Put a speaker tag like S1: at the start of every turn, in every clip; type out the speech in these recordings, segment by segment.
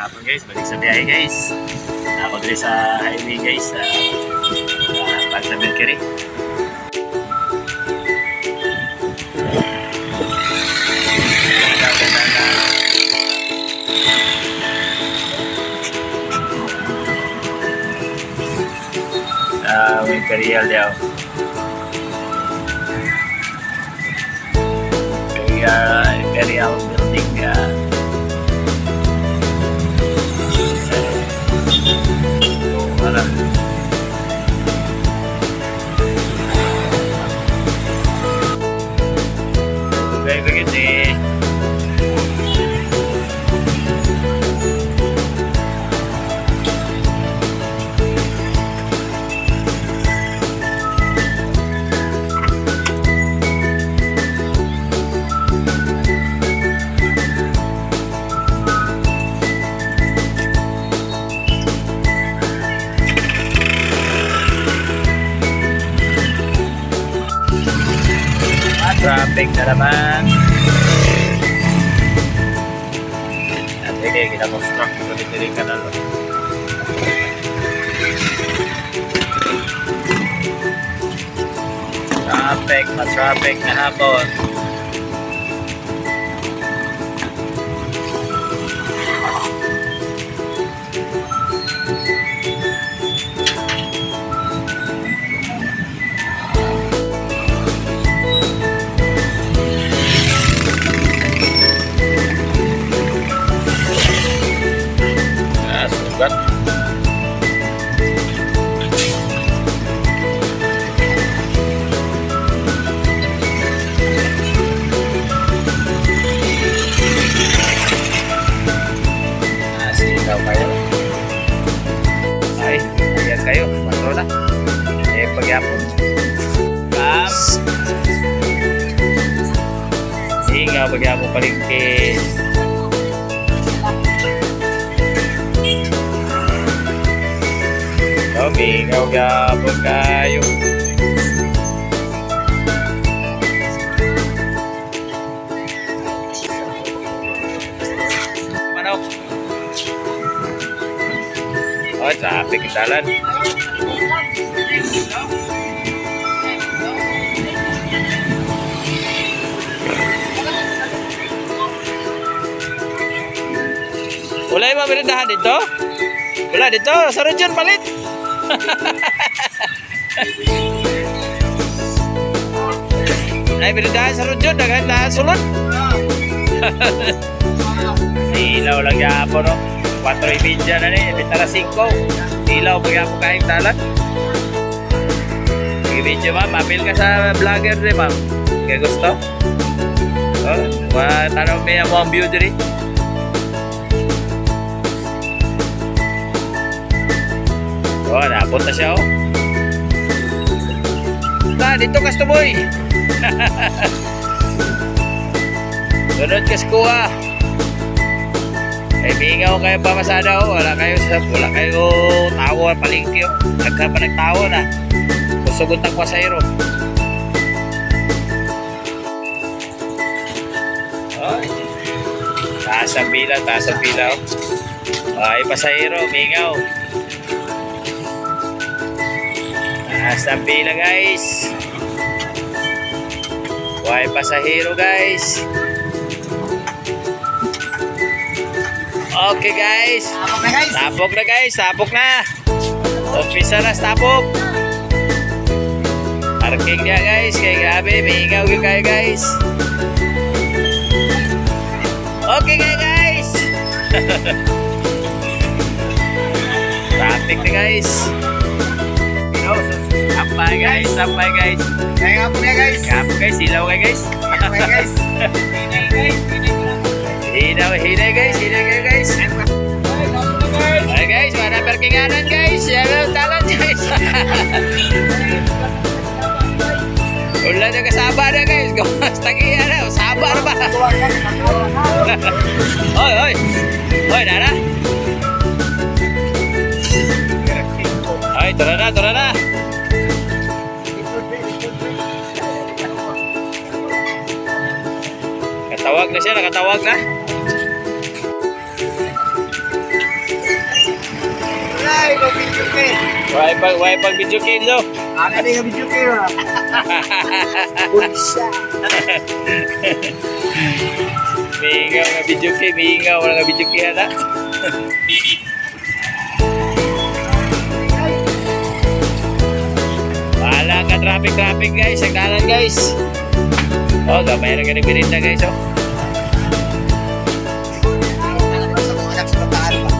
S1: hapon guys, balik sa biyahe guys. Ako dito sa highway guys, sa Mercury. Imperial daw. Imperial building okay, begini. Traffic na naman. Sige, kita construct ulit-ulit ka na. Traffic na hapon. Kayo, matro na. Pagyapon. Hinga, pagyapon palingki. Hinga, pagyapon kayo. Manok. Oh, traffic yung dalan. Wala yung mamirindahan dito? Wala dito, sa Region palit. Ay, mirindahan sa Region, naghandahan sulod. Ilaw lang yapo, no? 4:30 na ni, bitara 5. Ilaw pag-yapo kayong talat. Video ma'am, mapil ka sa vlogger rin ma'am. Kaya gusto? Oh, tanong mo ang view diri. Oh, napunta siya oh. Dito ka boy. Sunod ka sa kuha. Ay, mingaw kayo pa masada oh. Wala kayo tawa palingki oh. Nagtawa na. Kusugod ng pasayro. Oh. Taas ang pila oh. Ay, pasayro, mingaw. Taas ang pila guys. Ay, pasahero guys. Okay guys. Tapok na guys. Tapok na. Umpisa na tapok. Parking niya guys. Kaya grabe. May ingaw yung kayo guys. Okay guys. Traffic na guys. Sampay guys. Sampay guys.
S2: Kaya nga po niya guys.
S1: Kapo guys. Hilaw kayo guys.
S2: Hinay guys.
S1: Hinay guys. Hinay kayo guys. Ay guys. Mana parkinganan guys. Hello talan guys. Ulan na kasabar na guys. Tagiyan na. Sabar ba? Oy. Oy, nana. Ay, tara na. Katawag na siya, nakatawag na.
S2: Ay, mag-video kayo.
S1: Why pag video kill,
S2: Ano din ang video kayo, ha? Bulsa.
S1: Mingaw nga video kill, mingaw wala nga video kill, ha? Wala ka traffic guys, ang kanan guys. Oh, gamay na ka nagbirinda guys, oh.
S2: Sa mga anak sa bataan pa.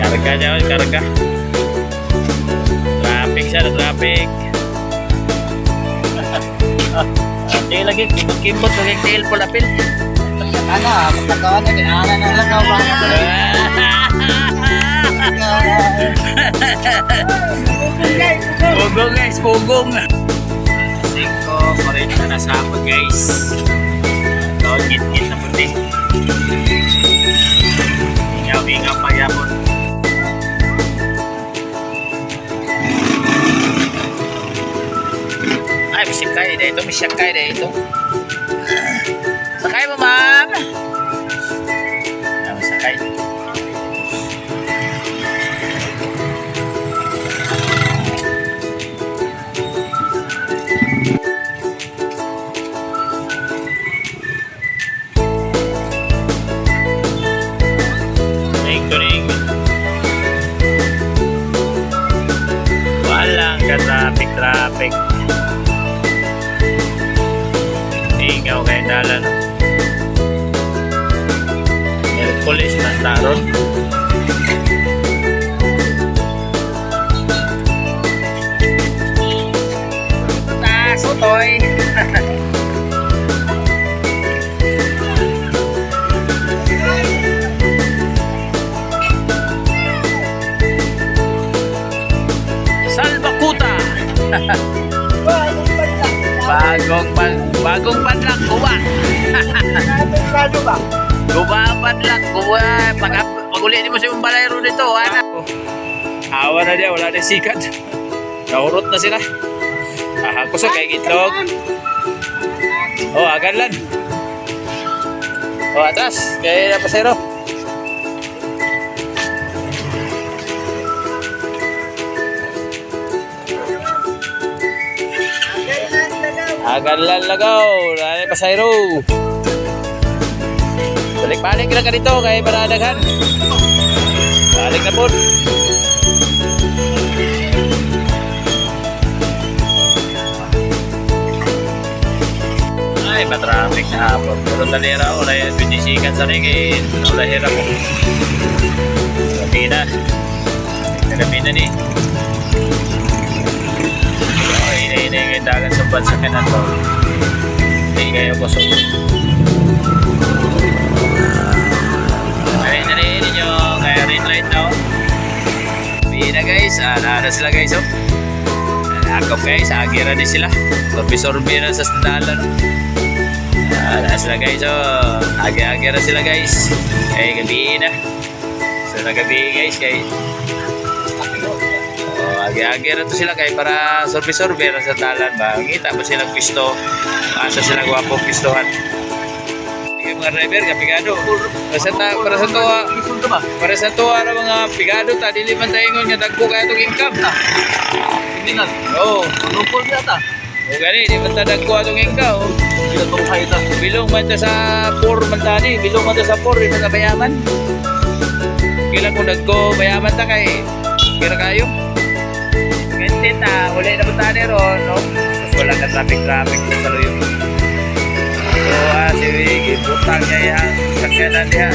S1: Karga dyan, karga. Traffic siya, traffic. Hindi lagi, kimbot-kimbot, lagi tail po lapil.
S2: Ano, magkakawan na, kinaanan na lang ako.
S1: Pugong guys, pugong. 5:40 na sapag guys. Ito, git-git na puti. Hingaw-hingaw pa yapon. Ay, misikay dito, misikay dito. Sakay mo, ma'am. Sakay. Turing. Walang ka-traffic. Ingaw kayo dalan. Merkulis na taron. Sutoy. Salbakuta. Bagong padlak kuha. Kuha padlak kuha. Pag-uli mo sa yung balayro dito, ana. Awa na dia, wala na sikat. Naurot na sila. Kusog kay itlog. Oh, aganlan. Oh, atas kay pasero. Aganlan lagaw, nanay pasero. Balik-balik lang ka dito kay paradaghan. Balik na po. Ay, matraffic na hapon. Pero talera, wala yung binisikan sa ringin. Wala hirap ko. Gabi na ni. Ini dagan sa bansa ka na to. Hindi kayo kusog. Ay, narinig nyo. Kaya rin light now. Sabi na guys. Nara sila guys. Akap guys. Agira din sila. Sorbi-sorbi na sa sandalan. Nara sila guys. Agira sila guys. Ay, gabi na. So, nagabi guys. Agi-agi na to sila kay para sorbe-sorbe na sa talan ba. Kita ba silang pisto? Asa sila gwapong pistohan. Yung mga driver ka pigado. Para sa to ara mga pigado ta dili man taingon nga dagko kay atong income ta. Hindi na. Oh, nupol ta. O gani di man ta dagko atong income. Dili tong hayta. Bilong man ta sa poor man tani, bilong man ta sa poor di man ta bayaman. Kailan kung dagko bayaman ta kay kira kayo. Ganti na, wala na punta ni ron, no? Tapos wala ka traffic sa luyo. So, si Wiggy, putang niya yan, sakyanan niya.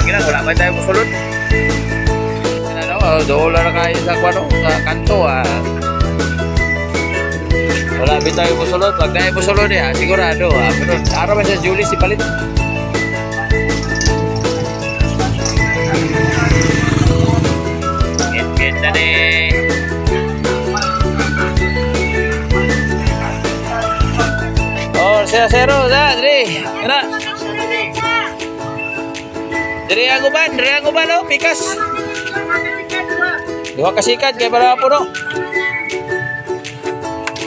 S1: Okay na, wala ba tayo musulod? Doon na kayo sa kwano, sa kanto, Wala ba tayo musulod? Wag tayo musulod, sigurado, Pero, araw ba sa Julie, si Palit? Get na ni. Zero, Dri. Kana. Diri ang uban, oh, pikas. Duha ka sikat kay para puno.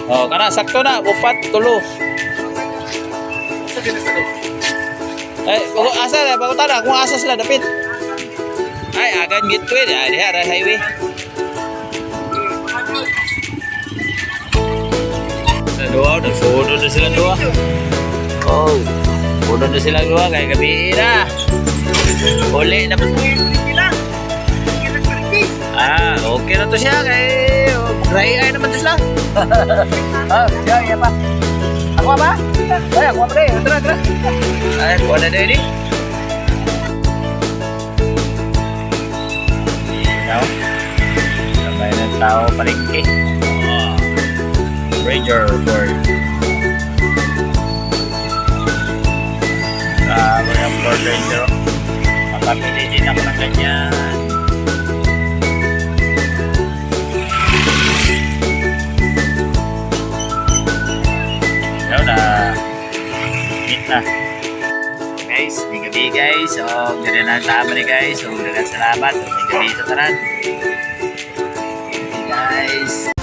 S1: Oh, kana sakto na, 4, 3. Ay, asa na, bago tada, kung asa sila dapit. Ay, agan git ko eh. Diha, ra highway. Sa dua, nagsudo na sila dua. Oh, sudo na sila dua. Kaya gabi na. Uli na. Ah, okay na to siya. Kaya dry eye naman to sila. Ah, siya, iya pa. Ako ba? Ay, ako ba rin. Tara, tara. Ay, kuha na din eh. Tao. Sabay ng tao palengke. Ranger bird. Mga bird ranger. Makapili din ako ng ganyan. Yaw na. Meet na. Guys, may gabi guys. So, ganyan lang tama ni guys. So, salamat. May gabi sa tanan. Guys.